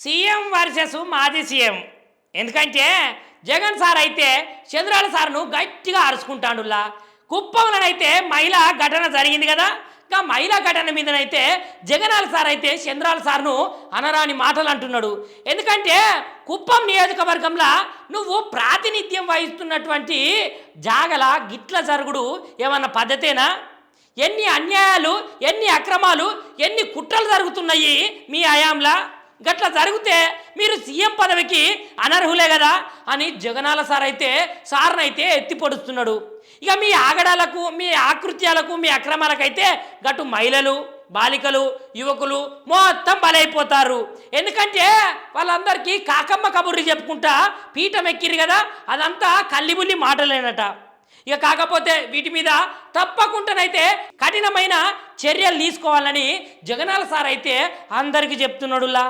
CM versus మాజీ CM. ఎందుకంటే Jagan sir అయితే చంద్రాల సార్ను గట్టిగా అరుచుకుంటాడులా. కుప్పంలోనైతే మహిళా ఘటన జరిగింది కదా, ఇంకా మహిళా ఘటన మీదనైతే జగనాల సార్ అయితే చంద్రాల సార్ను అనరాని మాటలు అంటున్నాడు. ఎందుకంటే కుప్పం నియోజకవర్గంలో నువ్వు ప్రాతినిధ్యం వహిస్తున్నటువంటి జాగల గిట్ల జరుగుడు ఏమన్నా పద్ధతేనా? ఎన్ని అన్యాయాలు, ఎన్ని అక్రమాలు, ఎన్ని కుట్రలు జరుగుతున్నాయి మీ హయాంలా. గట్లా జరిగితే మీరు సీఎం పదవికి అనర్హులే కదా అని జగనాల సార్ అయితే సార్నైతే ఎత్తి పొడుస్తున్నాడు. ఇక మీ ఆగడాలకు, మీ ఆకృత్యాలకు, మీ అక్రమాలకైతే గట్టు మహిళలు, బాలికలు, యువకులు మొత్తం బలైపోతారు. ఎందుకంటే వాళ్ళందరికీ కాకమ్మ కబుర్లు చెప్పుకుంటా పీఠం ఎక్కిరు కదా, అదంతా కల్లిబుల్లి మాటలేనట. ఇక కాకపోతే వీటి మీద తప్పకుండానైతే కఠినమైన చర్యలు తీసుకోవాలని జగనాల సార్ అయితే అందరికీ చెప్తున్నాడులా.